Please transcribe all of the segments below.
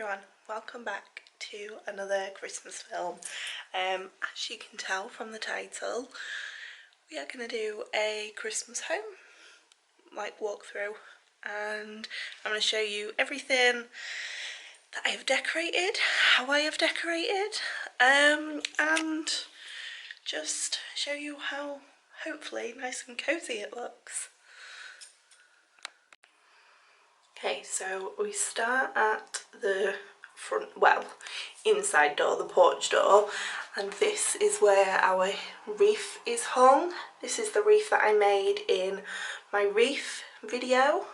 everyone, welcome back to another Christmas film. As you can tell from the title, we are going to do a Christmas home walkthrough, and I'm going to show you everything that I have decorated, how I have decorated, and just show you how hopefully nice and cozy it looks. Okay, so we start at the front, well, inside door, the porch door, and this is where our wreath is hung. This is the wreath that I made in my wreath video.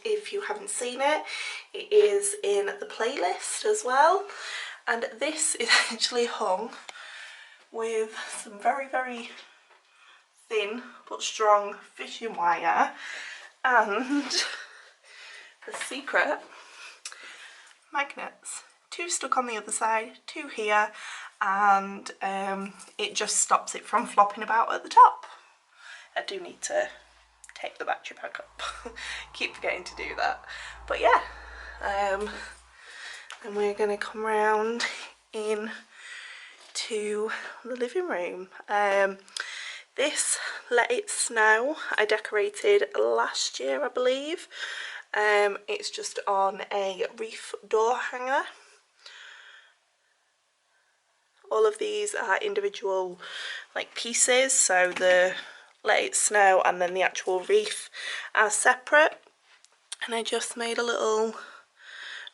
If you haven't seen it, it is in the playlist as well. And this is actually hung with some very, very thin but strong fishing wire and the secret magnets. 2 stuck on the other side, 2 here, and it just stops it from flopping about at the top. I do need to take the battery back up. Keep forgetting to do that. But yeah, and we're going to come round in to the living room. This Let It Snow I decorated last year, I believe. It's just on a wreath door hanger. All of these are individual pieces, so the Let It Snow and then the actual wreath are separate. And I just made a little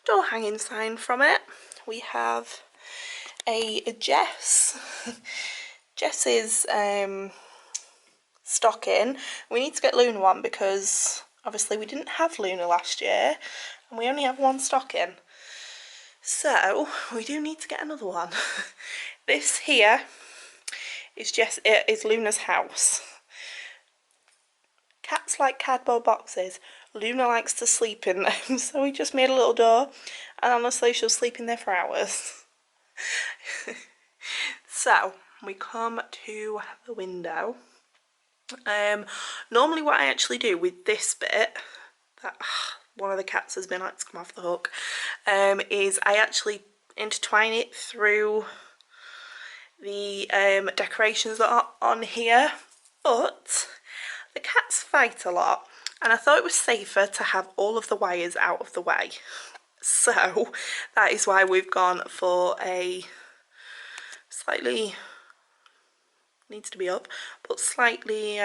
door hanging sign from it. We have a Jess. Jess's stocking. We need to get Luna one because obviously we didn't have Luna last year and we only have 1 stocking, so we do need to get another one. This here is Luna's house. Cats like cardboard boxes. Luna likes to sleep in them, so we just made a little door, and honestly she'll sleep in there for hours. So we come to the window. Normally what I actually do with this bit, that one of the cats has been like to come off the hook, is I actually intertwine it through the decorations that are on here, but the cats fight a lot and I thought it was safer to have all of the wires out of the way, so that is why we've gone for a slightly, needs to be up, but slightly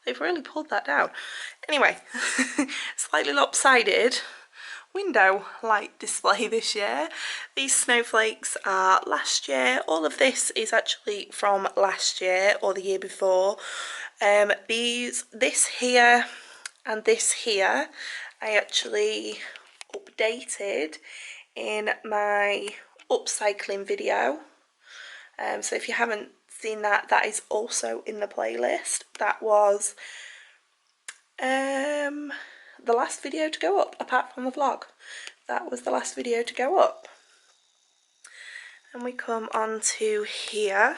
they've really pulled that down. Anyway, slightly lopsided window light display this year. These snowflakes are last year. All of this is actually from last year or the year before. This here and this here I actually updated in my upcycling video. So if you haven't seen that, that is also in the playlist. That was the last video to go up, apart from the vlog. That was the last video to go up. And we come on to here.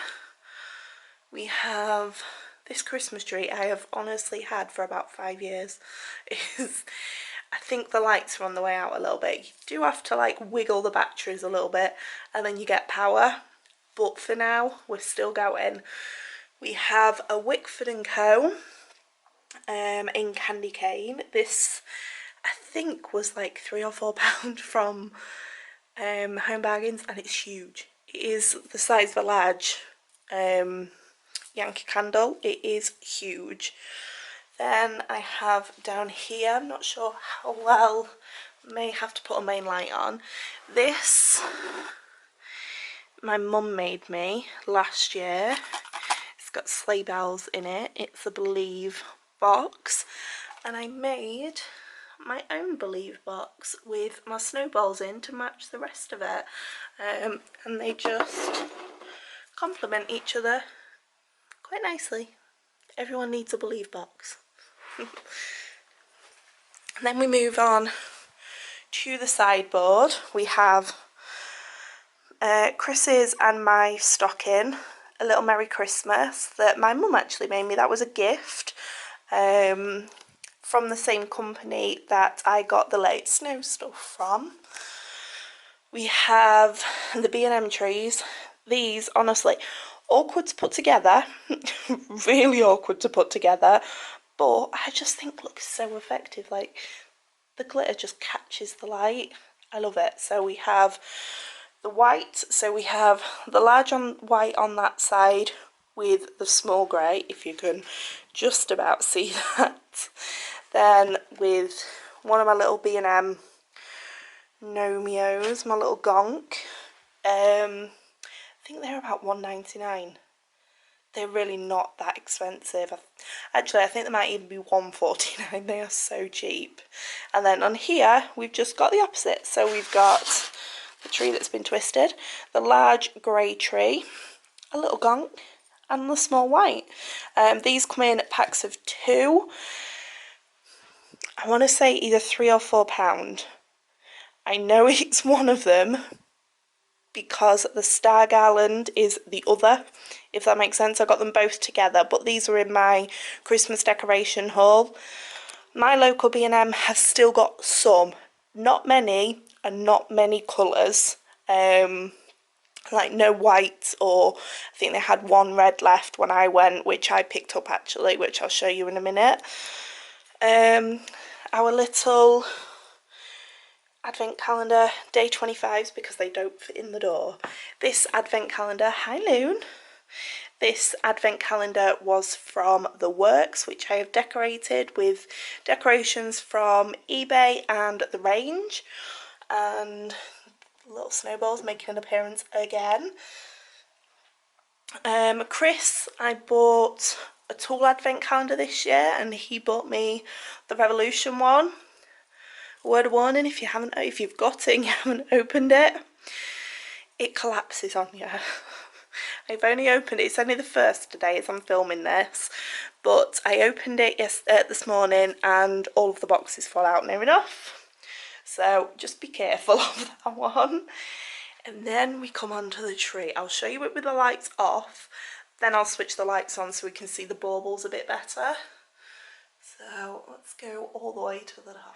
We have this Christmas tree I have honestly had for about 5 years. I think the lights are on the way out a little bit. You do have to wiggle the batteries a little bit and then you get power. But for now, we're still going. We have a Wickford & Co. In candy cane. This, I think, was like £3 or £4 from Home Bargains, and it's huge. It is the size of a large Yankee Candle. It is huge. Then I have down here, I'm not sure how well, may have to put a main light on. This my mum made me last year. It's got sleigh bells in it. It's a Believe box, and I made my own Believe box with my snowballs in to match the rest of it, and they just complement each other quite nicely. Everyone needs a Believe box. And then we move on to the sideboard. We have Chris's and my stocking, A Little Merry Christmas, that my mum actually made me. That was a gift from the same company that I got the Late Snow stuff from. We have the B&M trees. These, honestly, awkward to put together, really awkward to put together, but I just think looks so effective. Like, the glitter just catches the light. I love it. So we have the white, so we have the large on white on that side with the small grey, if you can just about see that. Then with one of my little B&M Nomios, my little gonk. I think they're about £1.99. They're really not that expensive. Actually, I think they might even be £1.49. They are so cheap. And then on here, we've just got the opposite. So we've got the tree that's been twisted, the large grey tree, a little gonk, and the small white. These come in packs of 2. I want to say either £3 or £4. I know it's one of them because the Star Garland is the other, if that makes sense. I got them both together, but these are in my Christmas decoration haul. My local B&M has still got some, not many, and not many colours. Like no white, or I think they had one red left when I went, which I picked up actually, which I'll show you in a minute. Our little advent calendar, day 25s, because they don't fit in the door. This advent calendar, hi Loon. This advent calendar was from The Works, which I have decorated with decorations from eBay and The Range. And little snowballs making an appearance again. Chris, I bought a Tool advent calendar this year, and he bought me the Revolution one. Word of warning, if you've got it and you haven't opened it, it collapses on you. I've only opened it, it's only the first today as I'm filming this, but I opened it this morning and all of the boxes fall out near enough. So just be careful of that one. And then we come onto the tree. I'll show you it with the lights off, then I'll switch the lights on so we can see the baubles a bit better. So let's go all the way to the top.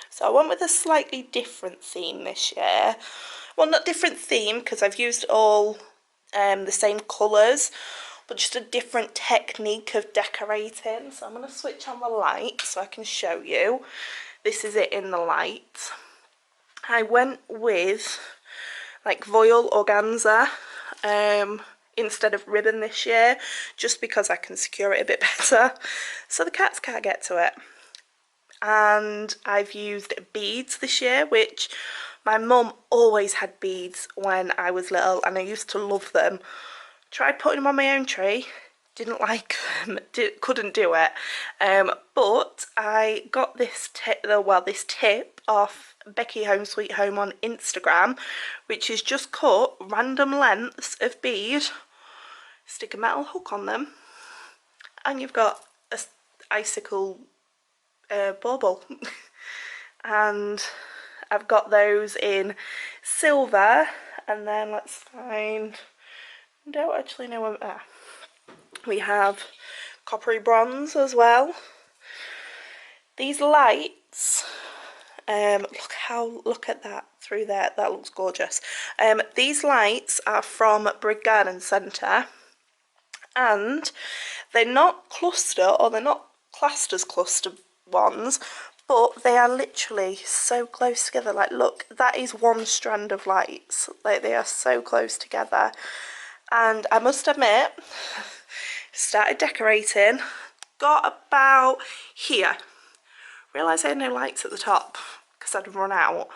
So I went with a slightly different theme this year. Well, not different theme because I've used all the same colours, but just a different technique of decorating. So I'm going to switch on the light so I can show you. This is it in the light. I went with like voile organza instead of ribbon this year, just because I can secure it a bit better so the cats can't get to it. And I've used beads this year, which my mum always had beads when I was little and I used to love them. Tried putting them on my own tree, didn't like them, couldn't do it. But I got this tip off Becky Home Sweet Home on Instagram, which is just cut random lengths of bead, stick a metal hook on them, and you've got a icicle bauble. And I've got those in silver, and then let's find, I don't actually know where, we have coppery bronze as well. These lights, look at that through there, that looks gorgeous. These lights are from Brigg Garden Centre, and they're not cluster, or they're not classed as cluster ones, but they are literally so close together. Like, look, that is one strand of lights. Like, they are so close together. And I must admit, started decorating, got about here, realised I had no lights at the top because I'd run out,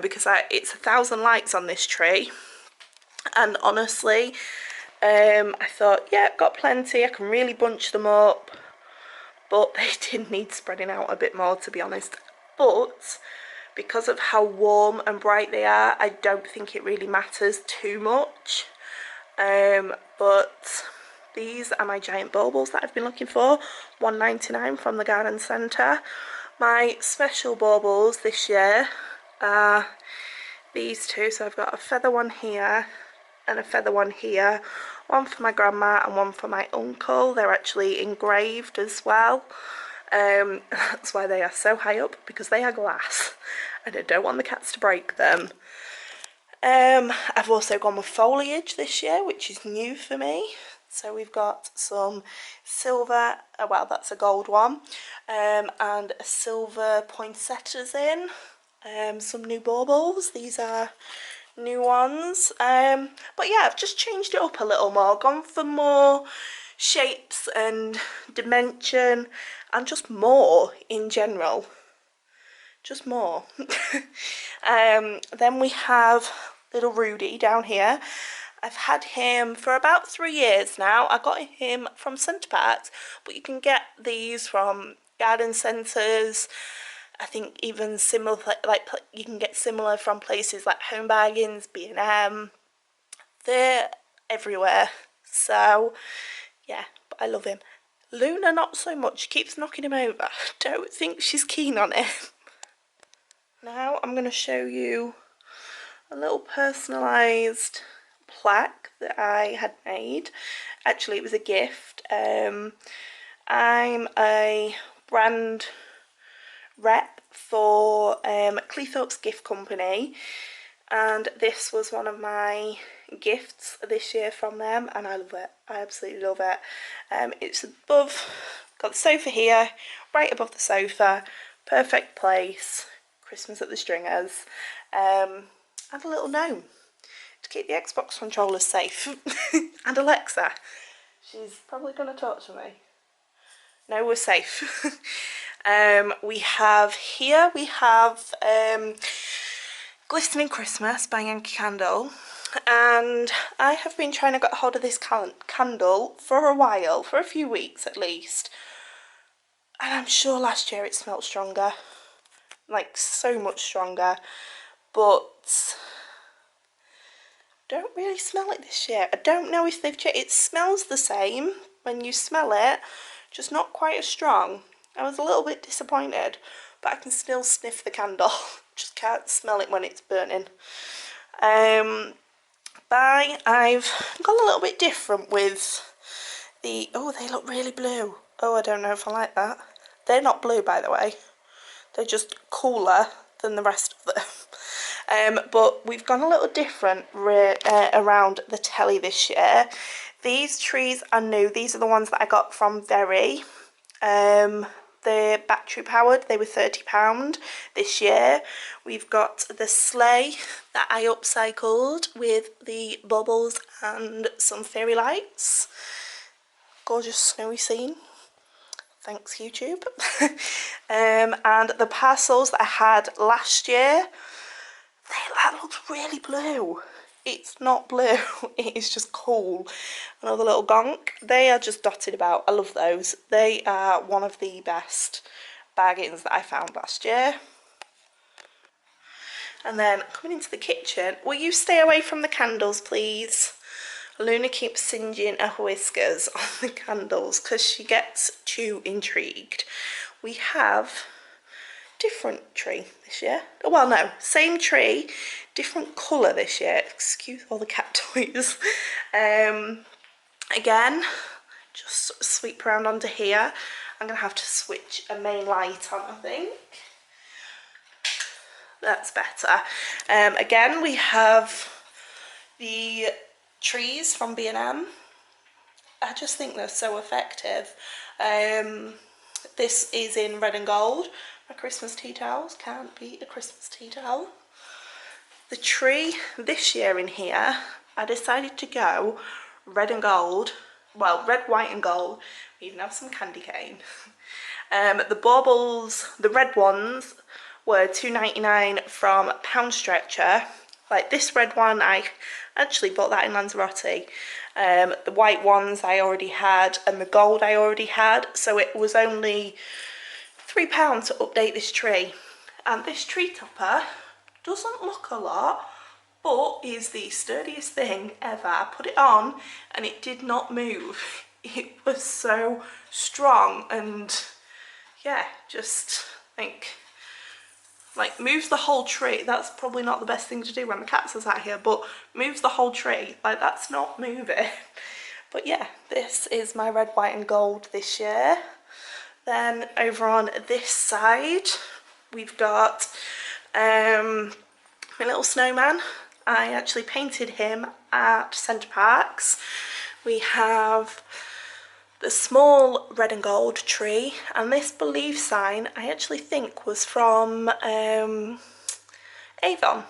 because it's 1,000 lights on this tree, and honestly I thought, yeah, got plenty, I can really bunch them up, but they did need spreading out a bit more, to be honest. But because of how warm and bright they are, I don't think it really matters too much. But these are my giant baubles that I've been looking for, £1.99 from the garden centre. My special baubles this year are these two. So I've got a feather one here and a feather one here. One for my grandma and one for my uncle. They're actually engraved as well. That's why they are so high up, because they are glass and I don't want the cats to break them. I've also gone with foliage this year, which is new for me. So we've got some silver, well that's a gold one, and a silver poinsettias in, some new baubles. These are new ones, but yeah, I've just changed it up a little more, gone for more shapes and dimension and just more in general, just more. Then we have little Rudy down here. I've had him for about 3 years now. I got him from Centre Parks, but you can get these from garden centres. I think even similar, like you can get similar from places like Home Bargains, B&M. They're everywhere. So yeah, but I love him. Luna not so much. She keeps knocking him over. Don't think she's keen on it. Now I'm going to show you a little personalised plaque that I had made. Actually, it was a gift. I'm a brand rep for Cleethorpes Gift Company, and this was one of my gifts this year from them, and I love it. I absolutely love it. It's above, got the sofa here, right above the sofa, perfect place, Christmas at the Stringers, and a little gnome to keep the Xbox controllers safe. And Alexa, she's probably going to talk to me. No, we're safe. We have here, we have Glistening Christmas by Yankee Candle, and I have been trying to get hold of this candle for a while, for a few weeks at least, and I'm sure last year it smelled stronger, like so much stronger, but don't really smell it this year. I don't know if they've changed. It smells the same when you smell it, just not quite as strong. I was a little bit disappointed, but I can still sniff the candle. Just can't smell it when it's burning. I've gone a little bit different with the, oh, they look really blue. Oh, I don't know if I like that. They're not blue, by the way. They're just cooler than the rest of them. But we've gone a little different around the telly this year. These trees are new. These are the ones that I got from Very. They're battery powered. They were £30 this year. We've got the sleigh that I upcycled with the bubbles and some fairy lights. Gorgeous snowy scene. Thanks, YouTube. And the parcels that I had last year, that looks really blue. It's not blue, it is just cool. Another little gonk. They are just dotted about. I love those. They are one of the best bargains that I found last year. And then coming into the kitchen, will you stay away from the candles, please? Luna keeps singeing her whiskers on the candles because she gets too intrigued. We have different tree this year. Well, no, same tree, different colour this year. Excuse all the cat toys. Again, just sweep around onto here. I'm going to have to switch a main light on, I think. That's better. Again, we have the trees from B&M. I just think they're so effective. This is in red and gold. My Christmas tea towels, can't beat a Christmas tea towel. The tree this year in here, I decided to go red and gold. Well, red, white and gold. We even have some candy cane. The baubles, the red ones, were £2.99 from Pound Stretcher. Like this red one, I actually bought that in Lanzarote. The white ones I already had, and the gold I already had. So it was only £3 to update this tree. And this tree topper doesn't look a lot, but is the sturdiest thing ever. I put it on and it did not move. It was so strong, and yeah, just like moves the whole tree. That's probably not the best thing to do when the cats are sat here, but moves the whole tree. Like, that's not moving. But yeah, this is my red, white and gold this year. Then over on this side, we've got my little snowman. I actually painted him at Center Parcs. We have the small red and gold tree, and this believe sign I actually think was from Avon a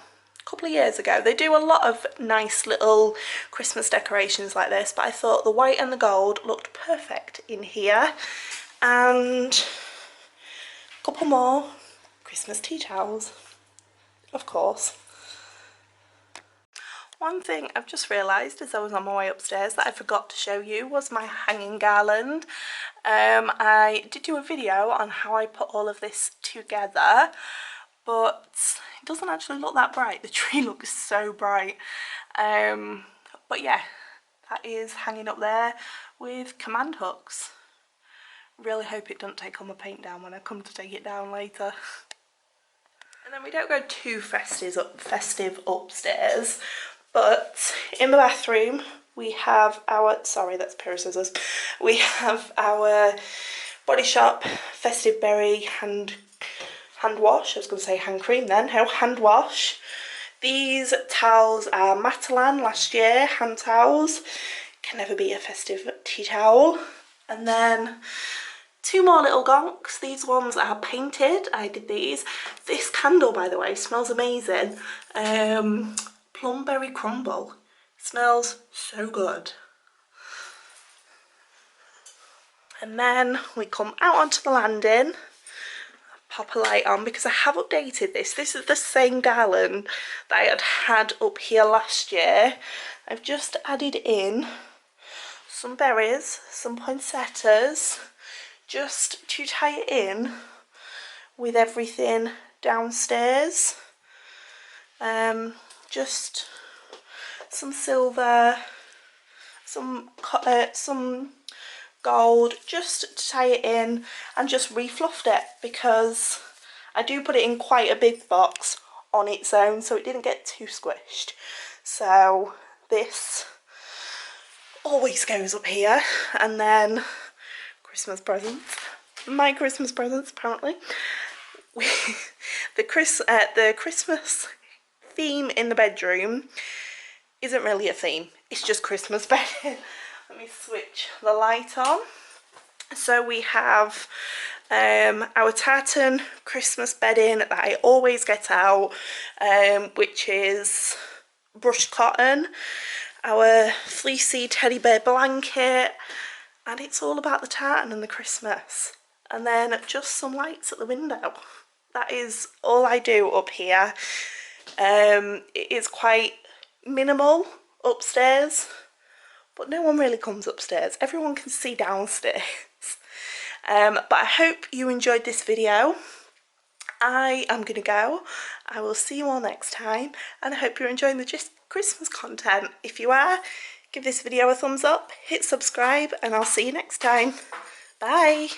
couple of years ago. They do a lot of nice little Christmas decorations like this, but I thought the white and the gold looked perfect in here. And a couple more Christmas tea towels, of course. One thing I've just realised as I was on my way upstairs that I forgot to show you was my hanging garland. I did do a video on how I put all of this together, but it doesn't actually look that bright. The tree looks so bright. But yeah, that is hanging up there with command hooks. Really hope it doesn't take all my paint down when I come to take it down later. And then we don't go too festive upstairs, but in the bathroom we have our, sorry, that's a pair of scissors. We have our Body Shop Festive Berry hand wash. I was going to say hand cream then, no, hand wash. These towels are Matalan last year, hand towels. Can never be a festive tea towel. And then two more little gonks. These ones are painted. I did these. This candle, by the way, smells amazing. Plumberry crumble. Smells so good. And then we come out onto the landing. Pop a light on because I have updated this. This is the same garland that I had up here last year. I've just added in some berries, some poinsettias, just to tie it in with everything downstairs. Just some silver, some gold, just to tie it in, and just refluffed it because I do put it in quite a big box on its own, so it didn't get too squished. So this always goes up here. And then Christmas presents, my Christmas presents apparently. The Christmas theme in the bedroom isn't really a theme, it's just Christmas bedding. Let me switch the light on. So we have our tartan Christmas bedding that I always get out, which is brushed cotton, our fleecy teddy bear blanket, and it's all about the tartan and the Christmas. And then just some lights at the window. That is all I do up here. It is quite minimal upstairs, but no one really comes upstairs. Everyone can see downstairs. But I hope you enjoyed this video. I am gonna go. I will see you all next time, and I hope you're enjoying the Christmas content. If you are, give this video a thumbs up, hit subscribe, and I'll see you next time. Bye.